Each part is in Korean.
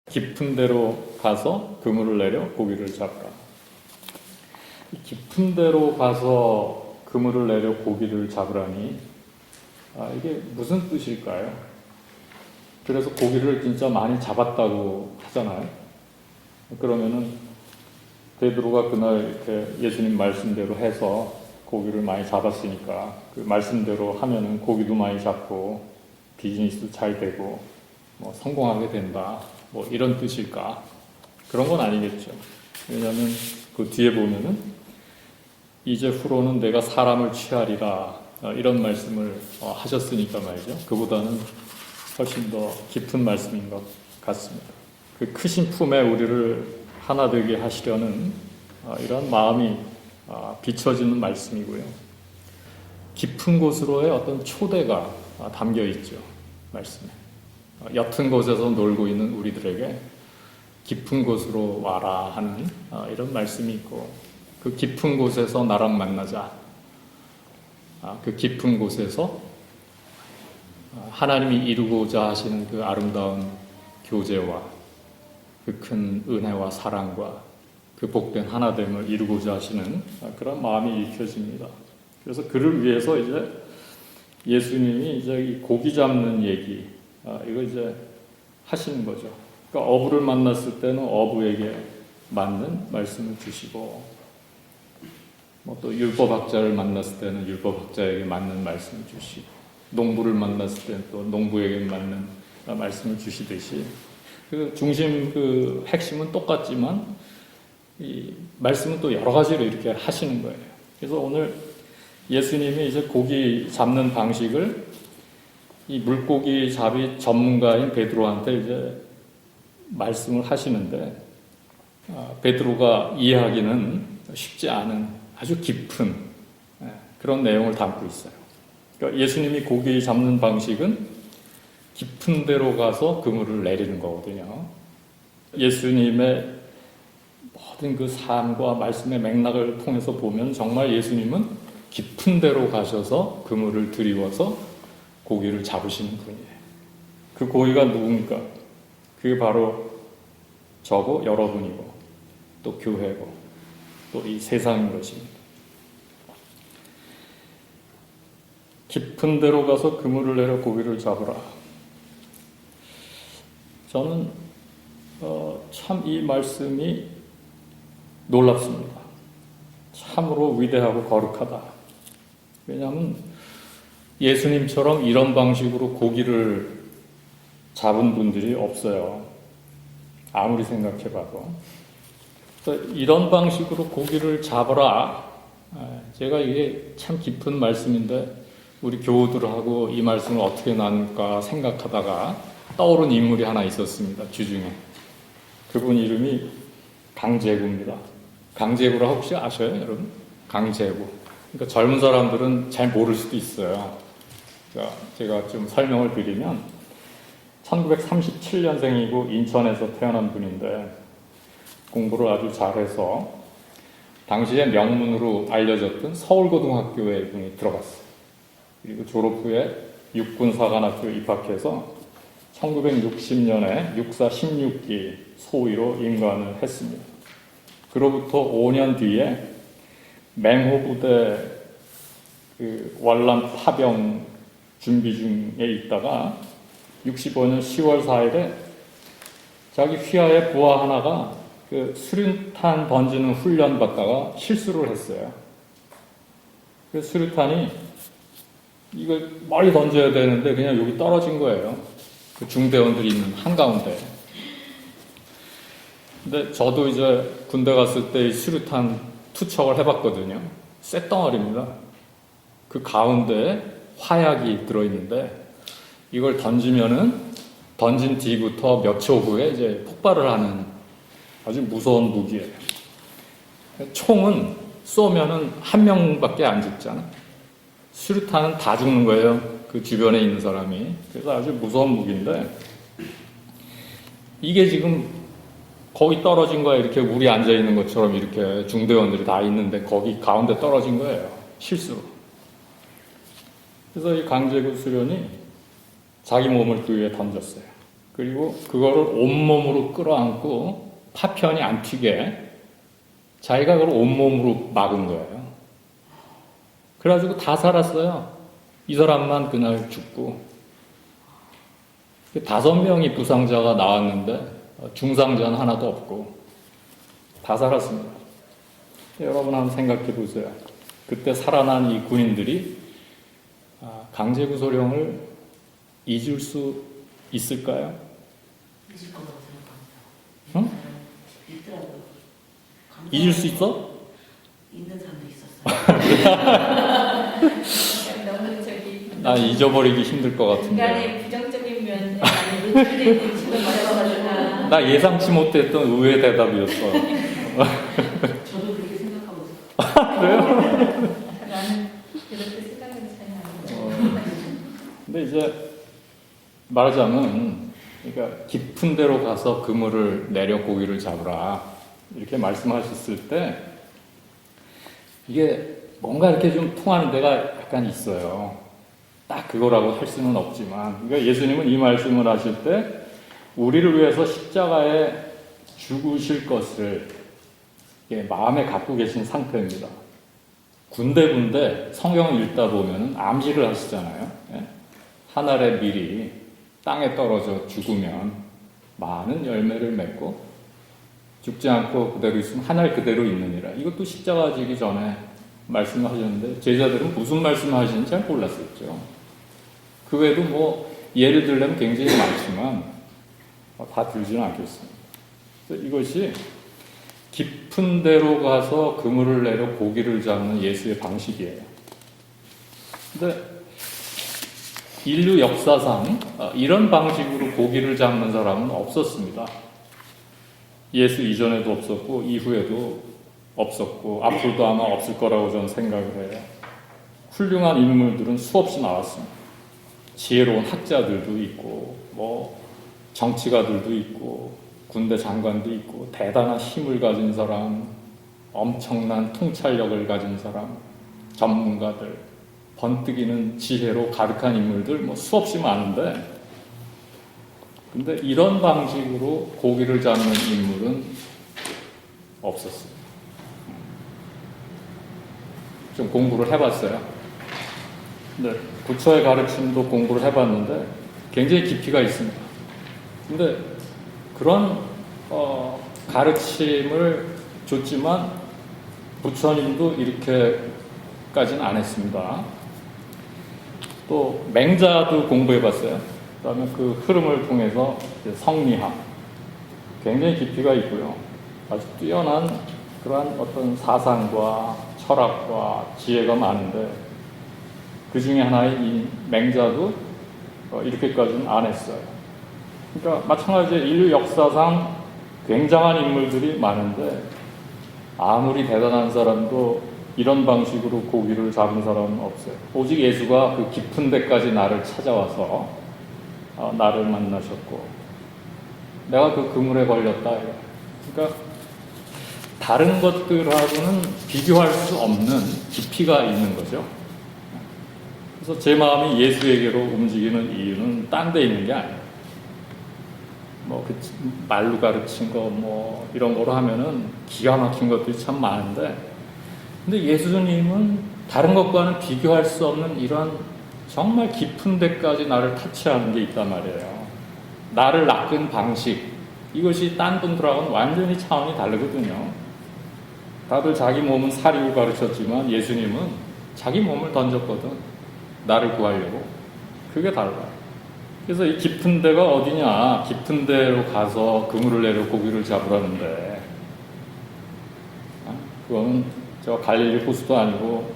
깊은 데로 가서 그물을 내려 고기를 잡으라. 깊은 데로 가서 그물을 내려 고기를 잡으라니, 이게 무슨 뜻일까요? 그래서 고기를 진짜 많이 잡았다고 하잖아요. 그러면은 베드로가 그날 이렇게 예수님 말씀대로 해서 고기를 많이 잡았으니까 그 말씀대로 하면은 고기도 많이 잡고 비즈니스도 잘 되고 뭐 성공하게 된다, 뭐 이런 뜻일까? 그런 건 아니겠죠. 왜냐하면 그 뒤에 보면은 이제 후로는 내가 사람을 취하리라, 이런 말씀을 하셨으니까 말이죠. 그보다는 훨씬 더 깊은 말씀인 것 같습니다. 그 크신 품에 우리를 하나 되게 하시려는 이런 마음이 비춰지는 말씀이고요. 깊은 곳으로의 어떤 초대가 담겨 있죠. 말씀에. 옅은 곳에서 놀고 있는 우리들에게 깊은 곳으로 와라 하는 이런 말씀이 있고, 그 깊은 곳에서 나랑 만나자. 그 깊은 곳에서 하나님이 이루고자 하시는 그 아름다운 교제와 그 큰 은혜와 사랑과 그 복된 하나됨을 이루고자 하시는 그런 마음이 읽혀집니다. 그래서 그를 위해서 이제 예수님이 이제 이 고기 잡는 얘기, 이거 이제 하시는 거죠. 그러니까 어부를 만났을 때는 어부에게 맞는 말씀을 주시고, 뭐 또 율법학자를 만났을 때는 율법학자에게 맞는 말씀을 주시고, 농부를 만났을 때는 또 농부에게 맞는 말씀을 주시듯이 그 중심, 그 핵심은 똑같지만 이 말씀은 또 여러 가지로 이렇게 하시는 거예요. 그래서 오늘 예수님이 이제 고기 잡는 방식을 이 물고기 잡이 전문가인 베드로한테 이제 말씀을 하시는데, 베드로가 이해하기는 쉽지 않은 아주 깊은 그런 내용을 담고 있어요. 그러니까 예수님이 고기 잡는 방식은 깊은 데로 가서 그물을 내리는 거거든요. 예수님의 모든 그 삶과 말씀의 맥락을 통해서 보면 정말 예수님은 깊은 데로 가셔서 그물을 들이워서 고기를 잡으시는 분이에요. 그 고기가 누굽니까? 그게 바로 저고 여러분이고 또 교회고 또 이 세상인 것입니다. 깊은 데로 가서 그물을 내려 고기를 잡으라. 저는 참 이 말씀이 놀랍습니다. 참으로 위대하고 거룩하다. 왜냐하면 예수님처럼 이런 방식으로 고기를 잡은 분들이 없어요. 아무리 생각해봐도. 이런 방식으로 고기를 잡아라. 제가 이게 참 깊은 말씀인데 우리 교우들하고 이 말씀을 어떻게 나눌까 생각하다가 떠오른 인물이 하나 있었습니다. 주중에. 그분 이름이 강제구입니다. 강제구라 혹시 아셔요, 여러분? 강제구. 그러니까 젊은 사람들은 잘 모를 수도 있어요. 그러니까 제가 좀 설명을 드리면 1937년생이고 인천에서 태어난 분인데 공부를 아주 잘해서 당시에 명문으로 알려졌던 서울고등학교에 이분이 들어갔어요. 그리고 졸업 후에 육군사관학교에 입학해서 1960년에 육사 16기 소위로 임관을 했습니다. 그로부터 5년 뒤에 맹호부대 그 월남 파병 준비 중에 있다가 65년 10월 4일에 자기 휘하의 부하 하나가 그 수류탄 던지는 훈련 받다가 실수를 했어요. 그 수류탄이 이걸 멀리 던져야 되는데 그냥 여기 떨어진 거예요. 그 중대원들이 있는 한가운데. 근데 저도 이제 군대 갔을 때 수류탄 투척을 해봤거든요. 쇳덩어리입니다. 그 가운데에 화약이 들어있는데 이걸 던지면은 던진 뒤부터 몇 초 후에 이제 폭발을 하는 아주 무서운 무기예요. 총은 쏘면은 한 명밖에 안 죽잖아. 수류탄은 다 죽는 거예요. 그 주변에 있는 사람이. 그래서 아주 무서운 무기인데 이게 지금 거기 떨어진 거야. 이렇게 우리 앉아 있는 것처럼 이렇게 중대원들이 다 있는데 거기 가운데 떨어진 거예요. 실수로. 그래서 이 강제구 수련이 자기 몸을 그 위에 던졌어요. 그리고 그거를 온몸으로 끌어안고 파편이 안 튀게 자기가 그걸 온몸으로 막은 거예요. 그래가지고 다 살았어요. 이 사람만 그날 죽고. 5명이 부상자가 나왔는데 중상자는 하나도 없고 다 살았습니다. 여러분 한번 생각해 보세요. 그때 살아난 이 군인들이 강제구소령을 잊을 수 있을까요? 잊을 거라고 생각합니다. 응? 있더라고요. 잊을 수 있어? 있는 사람도 있었어요. 너무 저기 나 잊어버리기 힘들 것 같은데. 인간의 부정적인 면에 많이 노출된 지금 말해봐가지고 나 예상치 못했던 의외의 대답이었어. 저도 그렇게 생각하고 있어요. 그래요? 나는 그렇게 생각하는 차이 나는 근데 이제 말하자면, 그러니까 깊은 데로 가서 그물을 내려 고기를 잡으라 이렇게 말씀하셨을 때 이게 뭔가 이렇게 좀 통하는 데가 약간 있어요. 딱 그거라고 할 수는 없지만, 그러니까 예수님은 이 말씀을 하실 때 우리를 위해서 십자가에 죽으실 것을 마음에 갖고 계신 상태입니다. 군데군데 성경을 읽다 보면 암시를 하시잖아요. 한 알의 밀이 땅에 떨어져 죽으면 많은 열매를 맺고 죽지 않고 그대로 있으면 한 알 그대로 있느니라. 이것도 십자가 지기 전에 말씀을 하셨는데 제자들은 무슨 말씀을 하시는지 잘 몰랐었죠. 그 외에도 뭐 예를 들려면 굉장히 많지만 다 들지는 않겠습니다. 그래서 이것이 깊은 데로 가서 그물을 내려 고기를 잡는 예수의 방식이에요. 근데 인류 역사상 이런 방식으로 고기를 잡는 사람은 없었습니다. 예수 이전에도 없었고 이후에도 없었고 앞으로도 아마 없을 거라고 저는 생각을 해요. 훌륭한 인물들은 수없이 나왔습니다. 지혜로운 학자들도 있고 뭐 정치가들도 있고 군대 장관도 있고 대단한 힘을 가진 사람, 엄청난 통찰력을 가진 사람, 전문가들, 번뜩이는 지혜로 가득한 인물들 뭐 수없이 많은데, 근데 이런 방식으로 고기를 잡는 인물은 없었어요. 좀 공부를 해봤어요. 근데 부처의 가르침도 공부를 해봤는데 굉장히 깊이가 있습니다. 근데 그런 가르침을 줬지만 부처님도 이렇게까지는 안 했습니다. 또 맹자도 공부해봤어요. 그 다음에 그 흐름을 통해서 성리학, 굉장히 깊이가 있고요. 아주 뛰어난 그러한 어떤 사상과 철학과 지혜가 많은데 그 중에 하나의 이 맹자도 이렇게까지는 안 했어요. 그러니까 마찬가지 인류 역사상 굉장한 인물들이 많은데 아무리 대단한 사람도 이런 방식으로 고기를 잡은 사람은 없어요. 오직 예수가 그 깊은 데까지 나를 찾아와서 나를 만나셨고 내가 그 그물에 걸렸다. 그러니까 다른 것들하고는 비교할 수 없는 깊이가 있는 거죠. 그래서 제 마음이 예수에게로 움직이는 이유는 딴 데 있는 게 아니에요. 뭐 그 말로 가르친 거 뭐 이런 거로 하면은 기가 막힌 것들이 참 많은데, 근데 예수님은 다른 것과는 비교할 수 없는 이런 정말 깊은 데까지 나를 터치하는 게 있단 말이에요. 나를 낚은 방식, 이것이 딴 분들하고는 완전히 차원이 다르거든요. 다들 자기 몸은 사리고 가르쳤지만 예수님은 자기 몸을 던졌거든. 나를 구하려고. 그게 달라요. 그래서 이 깊은 데가 어디냐? 깊은 데로 가서 그물을 내려 고기를 잡으라는데, 그거는 저 갈릴리 호수도 아니고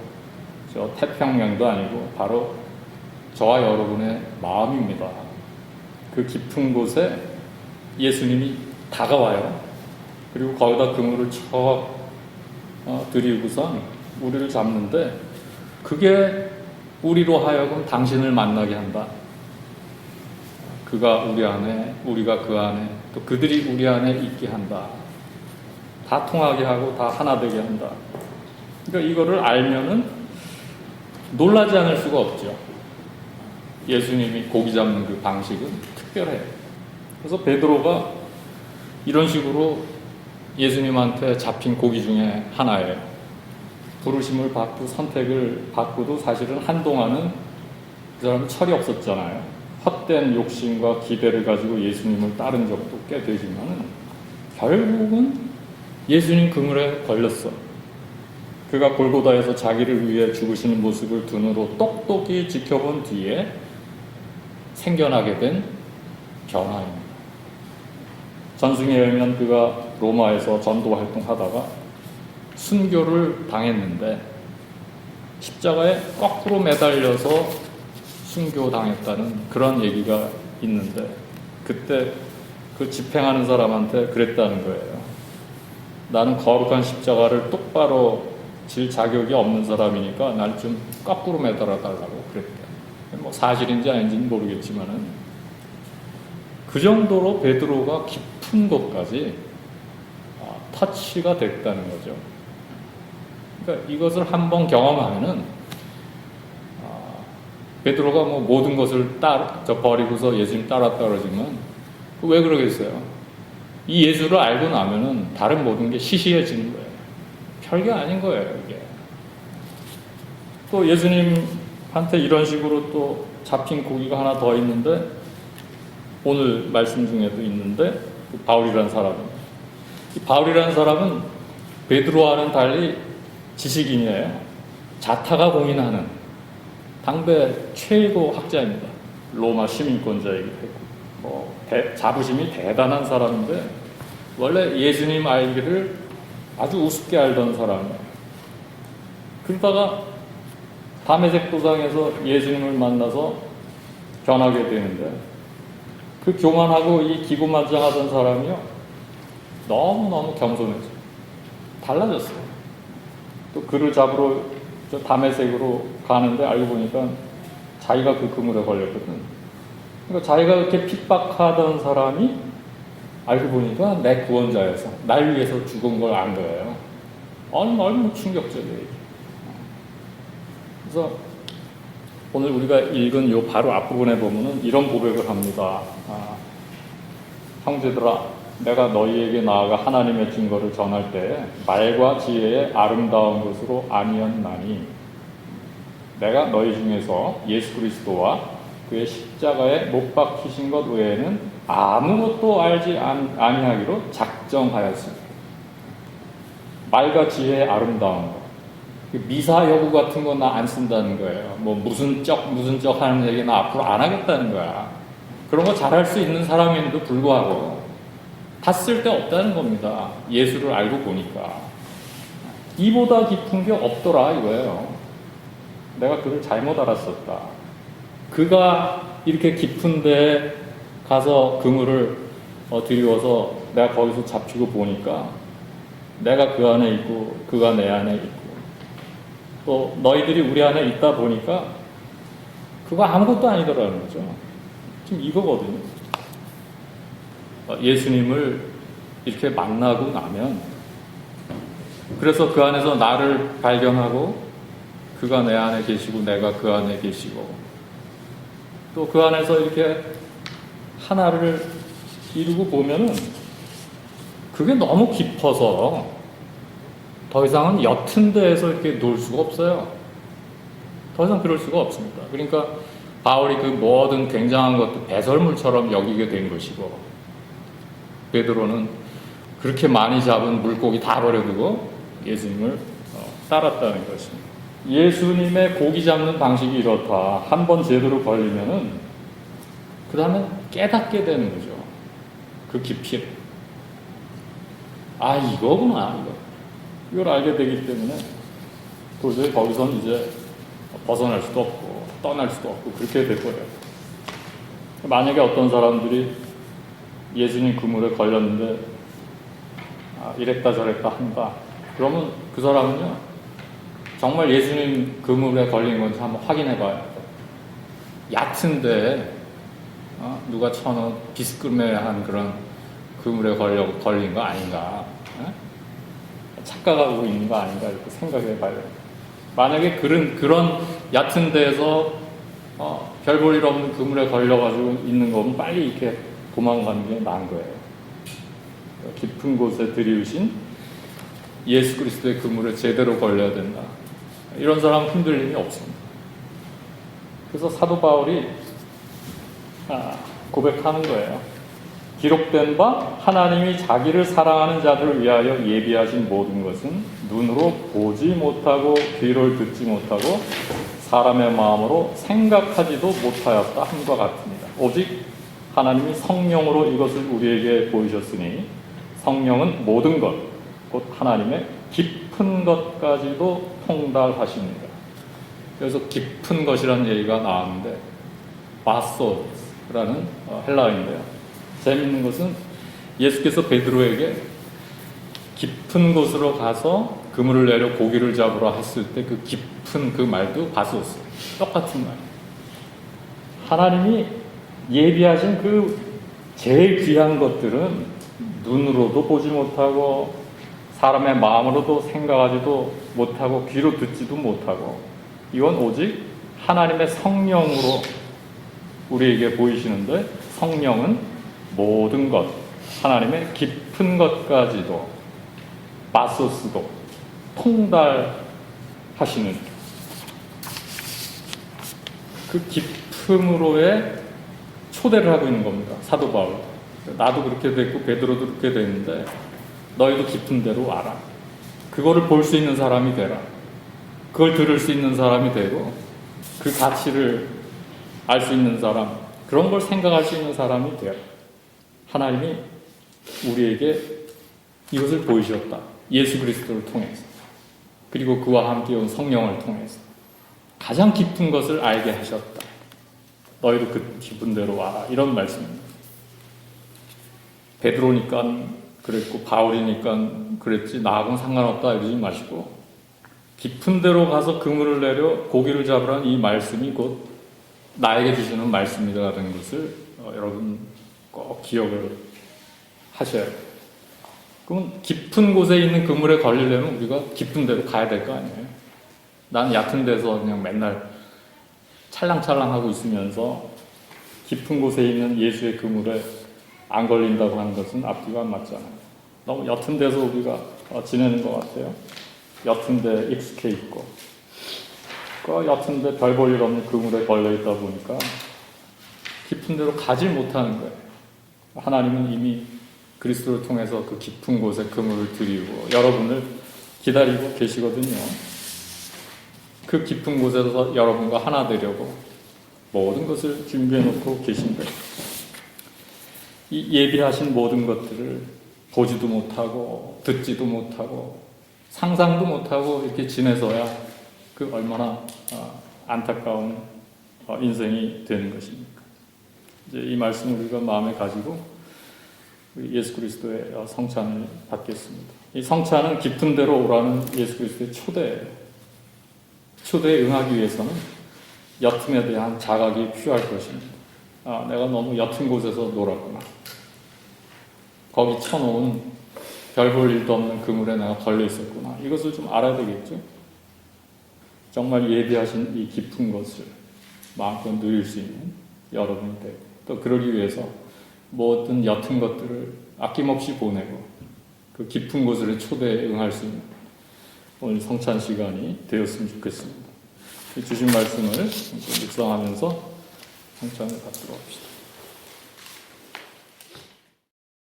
저 태평양도 아니고 바로 저와 여러분의 마음입니다. 그 깊은 곳에 예수님이 다가와요. 그리고 거기다 그물을 쳐 들이고선 우리를 잡는데, 그게 우리로 하여금 당신을 만나게 한다. 그가 우리 안에, 우리가 그 안에, 또 그들이 우리 안에 있게 한다. 다 통하게 하고 다 하나 되게 한다. 그러니까 이거를 알면은 놀라지 않을 수가 없죠. 예수님이 고기 잡는 그 방식은 특별해요. 그래서 베드로가 이런 식으로 예수님한테 잡힌 고기 중에 하나예요. 부르심을 받고 선택을 받고도 사실은 한동안은 그 사람은 철이 없었잖아요. 헛된 욕심과 기대를 가지고 예수님을 따른 적도 꽤 되지만 결국은 예수님 그물에 걸렸어. 그가 골고다에서 자기를 위해 죽으시는 모습을 눈으로 똑똑히 지켜본 뒤에 생겨나게 된 변화입니다. 전승에 의하면 그가 로마에서 전도 활동하다가 순교를 당했는데 십자가에 거꾸로 매달려서 순교당했다는 그런 얘기가 있는데 그때 그 집행하는 사람한테 그랬다는 거예요. 나는 거룩한 십자가를 똑바로 질 자격이 없는 사람이니까 날 좀 거꾸로 매달아 달라고 그랬대. 뭐 사실인지 아닌지는 모르겠지만은 그 정도로 베드로가 깊은 곳까지 터치가 됐다는 거죠. 그러니까 이것을 한번 경험하면은 베드로가 뭐 모든 것을 버리고서 예수님 따랐다 그러지만 왜 그러겠어요? 이 예수를 알고 나면은 다른 모든 게 시시해지는 거예요. 별게 아닌 거예요, 이게. 또 예수님한테 이런 식으로 또 잡힌 고기가 하나 더 있는데 오늘 말씀 중에도 있는데 바울이라는 사람입니다. 이 바울이라는 사람은 베드로와는 달리 지식인이에요. 자타가 공인하는 당대 최고 학자입니다. 로마 시민권자이기도 했고 자부심이 대단한 사람인데 원래 예수님 알기를 아주 우습게 알던 사람이에요. 그러다가 다메섹 도상에서 예수님을 만나서 변하게 되는데 그 교만하고 이 기고만장하던 사람이요 너무너무 겸손해져 달라졌어요. 또 그를 잡으러 저 다메섹으로 가는데 알고 보니까 자기가 그 그물에 걸렸거든. 그러니까 자기가 그렇게 핍박하던 사람이 알고 보니까 내 구원자여서 날 위해서 죽은 걸 안 거예요. 얼마나 충격적이에요. 그래서 오늘 우리가 읽은 요 바로 앞부분에 보면은 이런 고백을 합니다. 형제들아, 내가 너희에게 나아가 하나님의 증거를 전할 때 말과 지혜의 아름다운 것으로 아니었나니 내가 너희 중에서 예수 그리스도와 그의 십자가에 못 박히신 것 외에는 아무것도 알지 아니하기로 작정하였습니다. 말과 지혜의 아름다운 것. 미사 여구 같은 거 나 안 쓴다는 거예요. 뭐 무슨 쩍 하는 얘기 나 앞으로 안 하겠다는 거야. 그런 거 잘할 수 있는 사람인데도 불구하고 다 쓸 데 없다는 겁니다. 예수를 알고 보니까. 이보다 깊은 게 없더라 이거예요. 내가 그를 잘못 알았었다. 그가 이렇게 깊은데 가서 그물을 들이워서 내가 거기서 잡히고 보니까 내가 그 안에 있고 그가 내 안에 있고 또 너희들이 우리 안에 있다 보니까 그거 아무것도 아니더라는 거죠. 지금 이거거든요. 예수님을 이렇게 만나고 나면 그래서 그 안에서 나를 발견하고 그가 내 안에 계시고 내가 그 안에 계시고 또 그 안에서 이렇게 하나를 이루고 보면은 그게 너무 깊어서 더 이상은 옅은 데에서 이렇게 놀 수가 없어요. 더 이상 그럴 수가 없습니다. 그러니까 바울이 그 모든 굉장한 것도 배설물처럼 여기게 된 것이고 베드로는 그렇게 많이 잡은 물고기 다 버려두고 예수님을 따랐다는 것입니다. 예수님의 고기 잡는 방식이 이렇다. 한 번 제대로 걸리면은 그 다음에 깨닫게 되는 거죠. 그 깊이를. 아, 이거구나, 이거. 이걸 알게 되기 때문에 도저히 거기선 이제 벗어날 수도 없고 떠날 수도 없고 그렇게 될 거예요. 만약에 어떤 사람들이 예수님 그물에 걸렸는데 이랬다 저랬다 한다. 그러면 그 사람은요 정말 예수님 그물에 걸린 건지 한번 확인해 봐야 돼. 얕은데 누가 쳐놓은 비스끌매한 그런 그물에 걸린 거 아닌가? 착각하고 있는 거 아닌가 이렇게 생각해 봐요. 만약에 그런 얕은 데에서 별 볼 일 없는 그물에 걸려가지고 있는 거면 빨리 이렇게 도망가는 게 나은 거예요. 깊은 곳에 들이우신 예수 그리스도의 그물에 제대로 걸려야 된다. 이런 사람은 흔들림이 없습니다. 그래서 사도 바울이 고백하는 거예요. 기록된 바 하나님이 자기를 사랑하는 자들을 위하여 예비하신 모든 것은 눈으로 보지 못하고 귀로 듣지 못하고 사람의 마음으로 생각하지도 못하였다 함과 같습니다. 오직 하나님이 성령으로 이것을 우리에게 보이셨으니 성령은 모든 것, 곧 하나님의 깊은 것까지도 통달하십니다. 그래서 깊은 것이라는 얘기가 나왔는데 바소스라는 헬라어인데요. 재미있는 것은 예수께서 베드로에게 깊은 곳으로 가서 그물을 내려 고기를 잡으라 했을 때 그 깊은 그 말도 바소스, 똑같은 말. 하나님이 예비하신 그 제일 귀한 것들은 눈으로도 보지 못하고 사람의 마음으로도 생각하지도 못하고 귀로 듣지도 못하고 이건 오직 하나님의 성령으로 우리에게 보이시는데 성령은 모든 것, 하나님의 깊은 것까지도 바소스도 통달하시는 그 깊음으로의 초대를 하고 있는 겁니다. 사도 바울. 나도 그렇게 됐고 베드로도 그렇게 됐는데 너희도 깊은 데로 와라. 그거를 볼 수 있는 사람이 되라. 그걸 들을 수 있는 사람이 되고 그 가치를 알 수 있는 사람, 그런 걸 생각할 수 있는 사람이 되라. 하나님이 우리에게 이것을 보이셨다. 예수 그리스도를 통해서. 그리고 그와 함께 온 성령을 통해서. 가장 깊은 것을 알게 하셨다. 너희도 그 깊은 데로 와라. 이런 말씀입니다. 베드로니까 그랬고 바울이니까 그랬지 나하고는 상관없다 이러지 마시고 깊은 데로 가서 그물을 내려 고기를 잡으라는 이 말씀이 곧 나에게 주시는 말씀이라는 것을 여러분 꼭 기억을 하셔야 돼요. 그럼 깊은 곳에 있는 그물에 걸리려면 우리가 깊은 데로 가야 될 거 아니에요. 난 얕은 데서 그냥 맨날 찰랑찰랑하고 있으면서 깊은 곳에 있는 예수의 그물에 안 걸린다고 하는 것은 앞뒤가 안 맞잖아요. 너무 옅은 데서 우리가 지내는 것 같아요. 옅은 데 익숙해 있고 그 옅은 데 별 볼 일 없는 그물에 걸려있다 보니까 깊은 데로 가지 못하는 거예요. 하나님은 이미 그리스도를 통해서 그 깊은 곳에 그물을 들이고 여러분을 기다리고 계시거든요. 그 깊은 곳에서 여러분과 하나 되려고 모든 것을 준비해 놓고 계신데 이 예비하신 모든 것들을 보지도 못하고 듣지도 못하고 상상도 못하고 이렇게 지내서야 그 얼마나 안타까운 인생이 되는 것입니까? 이제 이 말씀을 우리가 마음에 가지고 예수 그리스도의 성찬을 받겠습니다. 이 성찬은 깊은 데로 오라는 예수 그리스도의 초대예요. 초대에 응하기 위해서는 옅음에 대한 자각이 필요할 것입니다. 내가 너무 옅은 곳에서 놀았구나. 거기 쳐놓은 별 볼 일도 없는 그물에 내가 걸려 있었구나. 이것을 좀 알아야 되겠죠? 정말 예비하신 이 깊은 것을 마음껏 누릴 수 있는 여러분이 되고 또 그러기 위해서 모든 옅은 것들을 아낌없이 보내고 그 깊은 곳을 초대에 응할 수 있는 오늘 성찬 시간이 되었으면 좋겠습니다. 주신 말씀을 묵상하면서 성찬을 받도록 합시다.